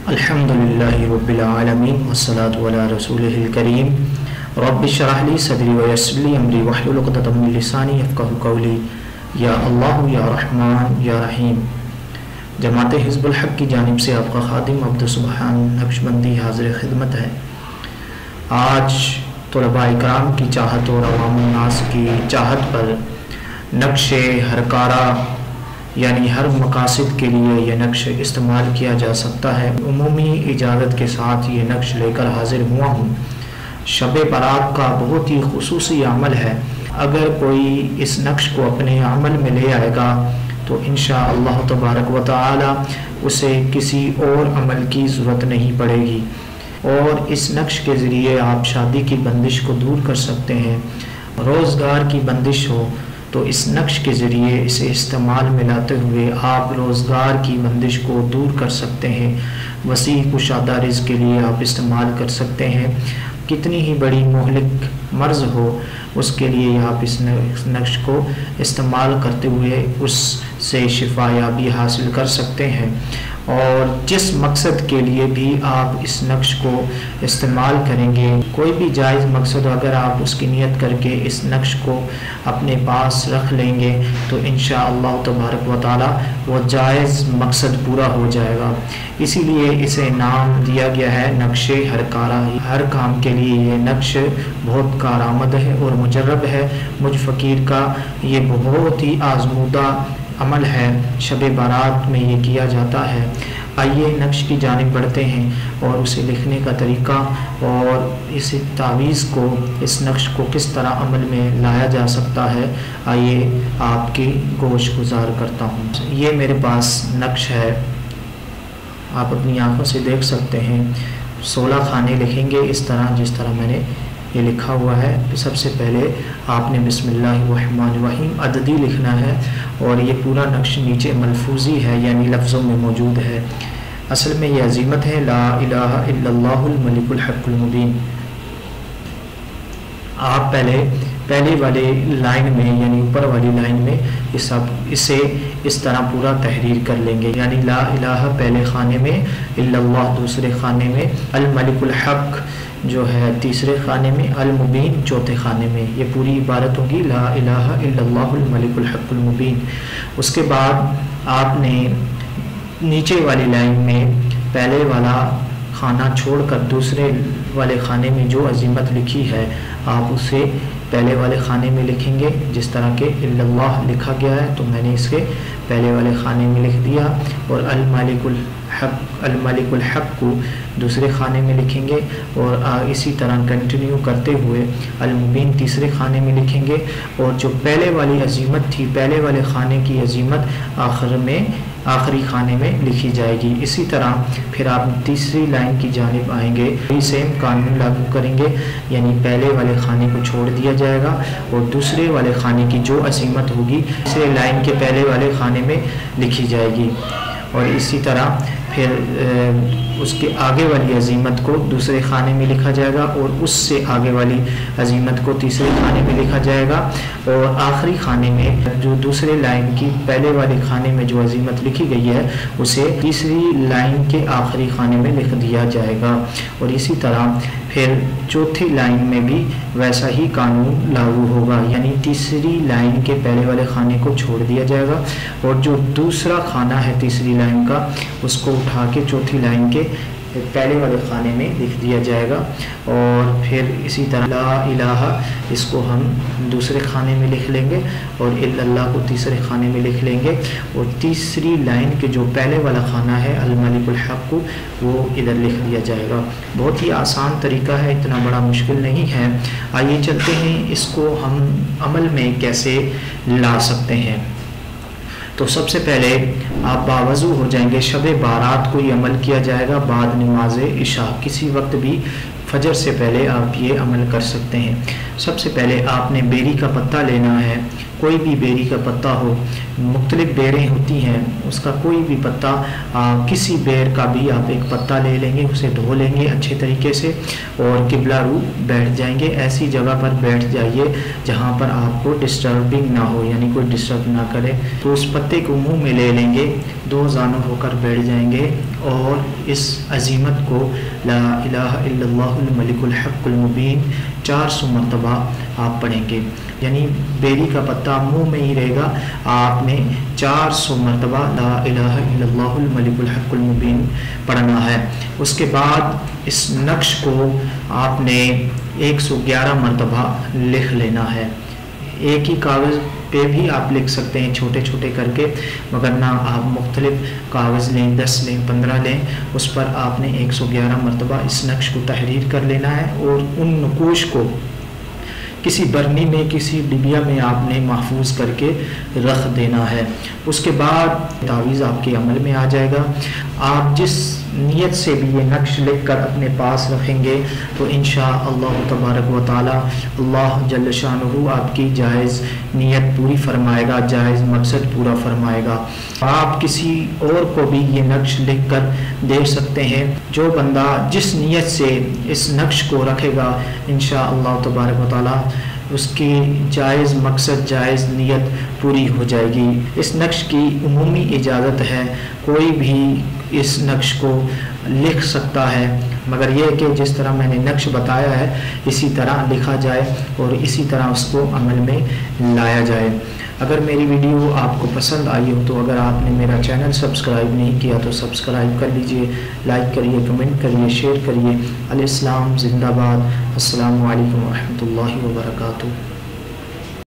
अल्हम्दुलिल्लाहि रब्बिल आलमीन वस्सलातु अला रसूलिहिल करीम रब्बि इश्रह ली सदरी व यस्सिर ली अमरी वहलुल उक़दतम मिन लिसानी यफ़क़हू क़ौली। या अल्लाह या रहमान या रहीम। जमात हिज़्बुल हक़ की जानिब से आपका खादिम अब्दुल सुबहान नक्शबंदी हाज़िर खिदमत है। आज तलबा इकराम की चाहत और अवामुन नास की चाहत पर नक्शे हरकारा यानी हर मकासद के लिए यह नक्श इस्तेमाल किया जा सकता है। उमूमी इजाज़त के साथ ये नक्श लेकर हाजिर हुआ हूँ। शब बारात का बहुत ही खुसूसी अमल है। अगर कोई इस नक्श को अपने अमल में ले आएगा तो इंशाअल्लाह तबारक व तआला उसे किसी और अमल की ज़रूरत नहीं पड़ेगी। और इस नक्श के ज़रिए आप शादी की बंदिश को दूर कर सकते हैं। रोज़गार की बंदिश हो तो इस नक्श के ज़रिए इसे इस्तेमाल में लाते हुए आप रोज़गार की बंदिश को दूर कर सकते हैं। वसी कुशादा रिज़्क़ के लिए आप इस्तेमाल कर सकते हैं। कितनी ही बड़ी मोहलिक मर्ज़ हो उसके लिए आप इस नक्श को इस्तेमाल करते हुए उससे शिफायाबी हासिल कर सकते हैं। और जिस मकसद के लिए भी आप इस नक्श को इस्तेमाल करेंगे, कोई भी जायज़ मकसद अगर आप उसकी नियत करके इस नक्श को अपने पास रख लेंगे तो इंशाअल्लाह तबारक व तआला वो जायज़ मकसद पूरा हो जाएगा। इसीलिए इसे नाम दिया गया है नक्शे हरकारा। हर काम के लिए ये नक्श बहुत कारआमद है और मुजर्रब है। मुझ फ़कीर का ये बहुत ही आज़मूदा अमल है। शब बारात में ये किया जाता है। आइए नक्श की जानिब बढ़ते हैं और उसे लिखने का तरीका और इस तावीज़ को, इस नक्श को किस तरह अमल में लाया जा सकता है, आइए आपकी गोश गुजार करता हूँ। ये मेरे पास नक्श है, आप अपनी आंखों से देख सकते हैं। 16 खाने लिखेंगे इस तरह जिस तरह मैंने ये लिखा हुआ है। सबसे पहले आपने बिस्मिल्लाहिर्रहमानिर्रहीम अददी लिखना है और ये पूरा नक्श नीचे मलफूजी है यानी लफ्ज़ों में मौजूद है। असल में ये अजीमत है ला इलाहा इल्लल्लाहुल मलिकुल हक़्क़ुल मुबीन। आप पहले वाले लाइन में यानी ऊपर वाली लाइन में इसे इस तरह पूरा तहरीर कर लेंगे। यानी ला इलाहा पहले खाने में, इल्लल्लाह दूसरे खाने में, अल मलिकुल हक़ जो है तीसरे खाने में, अल मुबीन चौथे खाने में। ये पूरी इबारत होगी ला इलाहा इल्लल्लाहुल मलिकुल हक़्क़ुल मुबीन। उसके बाद आपने नीचे वाली लाइन में पहले वाला खाना छोड़कर दूसरे वाले खाने में जो अजीमत लिखी है आप उसे पहले वाले खाने में लिखेंगे। जिस तरह के इल्लल्लाह लिखा गया है तो मैंने इसके पहले वाले खाने में लिख दिया। और अल मलिकुल हक़ को दूसरे खाने में लिखेंगे और इसी तरह कंटिन्यू करते हुए अल मुबीन तीसरे खाने में लिखेंगे। और जो पहले वाली अजीमत थी, पहले वाले खाने की अजीमत आखिरी खाने में लिखी जाएगी। इसी तरह फिर आप तीसरी लाइन की जानिब आएंगे, सेम कानून लागू करेंगे यानी पहले वाले खाने को छोड़ दिया जाएगा और दूसरे वाले खाने की जो अजीमत होगी तीसरे लाइन के पहले वाले खाने में लिखी जाएगी। और इसी तरह फिर उसके आगे वाली अजीमत को दूसरे खाने में लिखा जाएगा और उससे आगे वाली अजीमत को तीसरे खाने में लिखा जाएगा। और आखिरी खाने में जो दूसरे लाइन की पहले वाले खाने में जो अजीमत लिखी गई है उसे तीसरी लाइन के आखिरी खाने में लिख दिया जाएगा। और इसी तरह फिर चौथी लाइन में भी वैसा ही कानून लागू होगा यानी तीसरी लाइन के पहले वाले खाने को छोड़ दिया जाएगा और जो दूसरा खाना है तीसरी लाइन का उसको उठा के चौथी लाइन के पहले वाले खाने में लिख दिया जाएगा। और फिर इसी तरह ला इलाहा इसको हम दूसरे खाने में लिख लेंगे और इल्लल्लाह को तीसरे खाने में लिख लेंगे और तीसरी लाइन के जो पहले वाला खाना है अल मलिकुल हक़ को वो इधर लिख दिया जाएगा। बहुत ही आसान तरीका है, इतना बड़ा मुश्किल नहीं है। आइए चलते हैं इसको हम अमल में कैसे ला सकते हैं। तो सबसे पहले आप बावज़ू हो जाएंगे। शब बारात को ये अमल किया जाएगा बाद नमाज इशा, किसी वक्त भी फजर से पहले आप ये अमल कर सकते हैं। सबसे पहले आपने बेरी का पत्ता लेना है, कोई भी बेरी का पत्ता हो, मुख्तलिफ बेरें होती हैं, उसका कोई भी पत्ता, किसी बेर का भी आप एक पत्ता ले लेंगे, उसे धो लेंगे अच्छे तरीके से और किबला रू बैठ जाएंगे। ऐसी जगह पर बैठ जाइए जहाँ पर आपको डिस्टर्बिंग ना हो, यानी कोई डिस्टर्ब ना करे। तो उस पत्ते को मुंह में ले लेंगे, दो जानब होकर बैठ जाएंगे और इस अजीमत को ला इलाहा इल्लल्लाहुल मलिकुल हक़्क़ुल मुबीन 400 मरतबा आप पढ़ेंगे। यानी बेरी का पत्ता मुंह में ही रहेगा, आपने 400 मरतबा ला इलाहा इल्लल्लाहुल मलिकुल हक़्क़ुल मुबीन पढ़ना है। उसके बाद इस नक्श को आपने 111 मरतबा लिख लेना है। एक ही कागज़ पे भी आप लिख सकते हैं छोटे छोटे करके, मगर ना आप मुख्तलिफ कागज़ लें, 10 लें, 15 लें, उस पर आपने 111 मरतबा इस नक्श को तहरीर कर लेना है और उन नकूश को किसी बरनी में, किसी डिबिया में आपने महफूज करके रख देना है। उसके बाद तावीज़ आपके अमल में आ जाएगा। आप जिस नीयत से भी ये नक्श लिख कर अपने पास रखेंगे तो इंशाअल्लाह तबारक व तआला अल्लाह जल्ल शानुहु आपकी जायज़ नीयत पूरी फरमाएगा, जायज़ मकसद पूरा फरमाएगा। आप किसी और को भी ये नक्श लिख कर दे सकते हैं। जो बंदा जिस नीयत से इस नक्श को रखेगा इंशाअल्लाह तबारक व तआला उसकी जायज़ मकसद, जायज़ नीयत पूरी हो जाएगी। इस नक्श की उमूमी इजाज़त है, कोई भी इस नक्श को लिख सकता है, मगर यह कि जिस तरह मैंने नक्श बताया है इसी तरह लिखा जाए और इसी तरह उसको अमल में लाया जाए। अगर मेरी वीडियो आपको पसंद आई हो तो अगर आपने मेरा चैनल सब्सक्राइब नहीं किया तो सब्सक्राइब कर लीजिए, लाइक करिए, कमेंट करिए, शेयर करिए। अल इस्लाम जिंदाबाद। अस्सलामु अलैकुम व रहमतुल्लाहि व बरकातुहू।